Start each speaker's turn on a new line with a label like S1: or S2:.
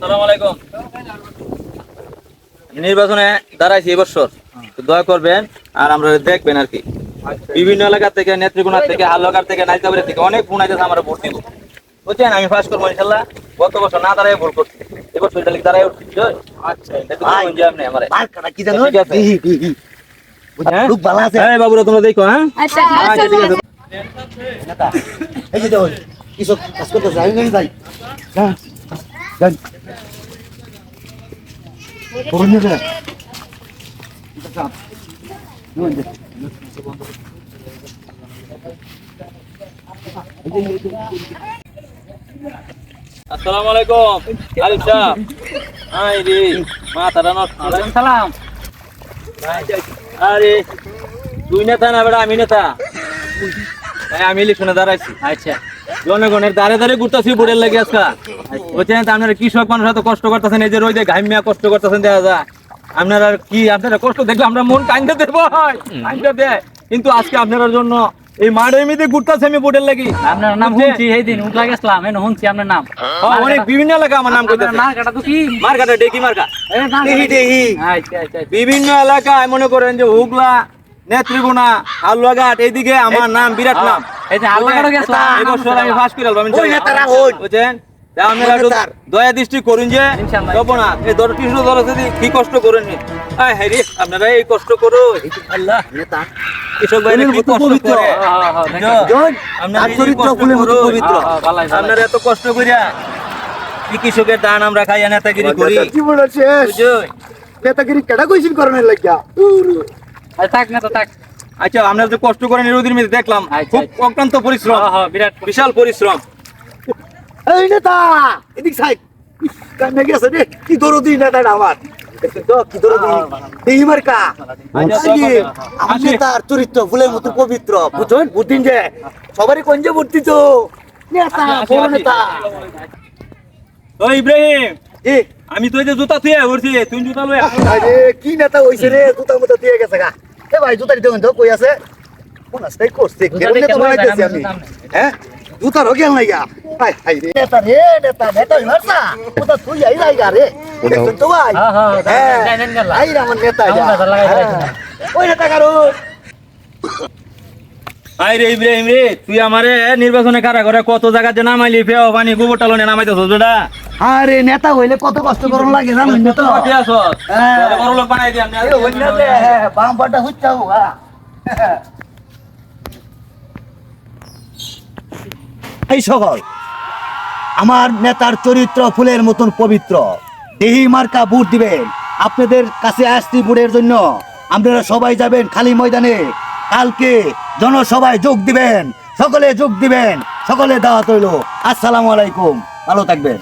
S1: আসসালামু আলাইকুম। নির্বাচনে দাঁড়াইছি এবছর, দয়া করবেন আর আমরা দেখবেন আর কি। বিভিন্ন এলাকা থেকে, নেত্রকোনা থেকে, হালুয়াঘাট থেকে, নাইতাবাড়ি থেকে অনেক ফোন আইতেছে আমরা ভোট দিব। বুঝছেন, আমি ফার্স্ট করবো ইনশাল্লাহ। গত বছর না দাঁড়ায় ভুল করছি, এবছর এটা দাঁড়ায় উঠছি। আচ্ছা, আপনি আমার
S2: কি জানো লোক ভালো আছে।
S1: হ্যাঁ বাবুরা, তোমরা দেখো। হ্যাঁ
S3: আচ্ছা
S1: আচ্ছা, ঠিক আছে।
S2: এই যে দেখো কিছু কাজ করতে যাই না যাই হ্যাঁ যাই করুন না
S1: আসসালামু আলাইকুম আরিফ সাহেব। হাই রে, মাথাটা নষ্ট। ওয়ালাইকুম সালাম। আরে তুই নেতা না বেটা, আমি নেতা। আমি ইলেকশনে দাঁড়াইছি। আচ্ছা, জনগণের দাঁড়ে দাঁড়ে ঘুরতেছি ভোটের লাগে আজকা। বুঝছেন, আপনারা কৃষক মানুষ এত কষ্ট করতেছেন, এই যে রোদে ঘামিয়া কষ্ট করতেছেন, দেখা যায় আপনারা কি, আপনারা কষ্ট দেখলে আমরা মন কান্দে দেব, কান্দে দেয়। কিন্তু আজকে আপনার জন্য এই মাঠের মধ্যে ঘুরতেছে আমি ভোটের লাগি।
S4: আপনার নাম শুনছি, এই দিন উঠলা গেছিলাম, এই শুনছি আপনার নাম।
S1: অনেক বিভিন্ন এলাকা আমার নাম কইতেছে।
S4: মার্কাটা তো কি?
S1: মার্কাটা ডেকি মার্কা।
S2: দেহি দেহি
S4: আচ্ছা আচ্ছা আচ্ছা।
S1: বিভিন্ন এলাকায় মনে করেন যে হুগলা, নেত্রকোনা, হালুয়াঘাট, এইদিকে আমার নাম বিরাট নাম।
S4: এই যে হালুয়াঘাটও গেছিলাম।
S1: এবছর আমি ফার্স্ট করে আলবাম
S2: ওই নেতারা হই
S1: বুঝছেন। তা আপনারা একটু দয়া দৃষ্টি করুন যে
S4: ইনশাআল্লাহ।
S1: যাবো না এই দর কৃষ্ণ দল যদি কি কষ্ট করেন। হ্যাঁ রে, আপনারা এই কষ্ট করো। আল্লাহ
S2: নেতা
S1: কৃষক ভাই কি কষ্ট
S2: পবিত্র।
S1: করে।
S2: জন
S1: আপনারা
S2: তার
S1: এই যে
S2: চরিত্র
S1: কষ্ট
S2: ফুলের মতো
S1: করো।
S2: পবিত্র।
S1: আপনারা এত কষ্ট করিয়া কি কৃষকের দান আমরা খাইয়া নেতাগিরি করি।
S2: জীবন শেষ
S1: বুঝছো?
S2: নেতাগিরি কেডা কইছিন করনের লাগিয়া
S4: আচ্ছা, থাক না তো থাক।
S1: আচ্ছা, আপনারা যে কষ্ট করেন এর মধ্যে দেখলাম
S4: আচ্ছা,
S1: খুব অক্লান্ত পরিশ্রম,
S4: বিরাট
S1: বিশাল পরিশ্রম।
S2: এই নেতা এদিক সাইড কামে গেছে রে কি দরদি নেতাটা আমার দেখছেন তো কি দরদি এই মার্কা আমার নেতার চরিত্র ফুলের মতো পবিত্র বুঝুন বুঝিন যে সবারই কঞ্জে ভর্তি তো নেতা বড় নেতা
S1: ও ইব্রাহিম,
S2: জি
S1: আমি তো এই যে জুতা থুয়ে উঠছি, তুই জুতা লয়ে
S2: আরে কি নেতা হইছে রে জুতার মতো দিয়ে গেছে গা এ ভাই জুতারি দেখুন তো কই আছে কোন আস্তাই করছে কেমনে তো বানাইতেছি আমি হ্যাঁ জুতার হোক গেল নাইগা হাই হাই রে নেতা রে নেতা মারছা ওটা তুই আই লাইগা রে দেখুন তো ভাই হ্যাঁ আই রে আমার নেতা ওই নেতা কারো
S1: আই রে ইব্রাহিম রে, তুই আমারে নির্বাচনে কারা করে কত জায়গা যে নামাইলি, ফেও পানি গোবর টালনে নামাইতেছস বেটা।
S2: আরে নেতা হইলে কত কষ্ট করন লাগে জানেন না তো
S1: কটি আছস?
S2: হ্যাঁ।
S1: তোরে বড় লোক বানাই দি আমি।
S2: এই হইনাতে বাম পাটা হুচ্চাও এই সকল আমার নেতার চরিত্র ফুলের মতন পবিত্র দেহি মার্কা ভোট দিবেন আপনাদের কাছে আসছি ভোটের জন্য আপনারা সবাই যাবেন খালি ময়দানে কালকে জনসভায় যোগ দিবেন সকলে যোগ দিবেন সকলে দাওয়াত হইল আসসালামু আলাইকুম ভালো থাকবেন।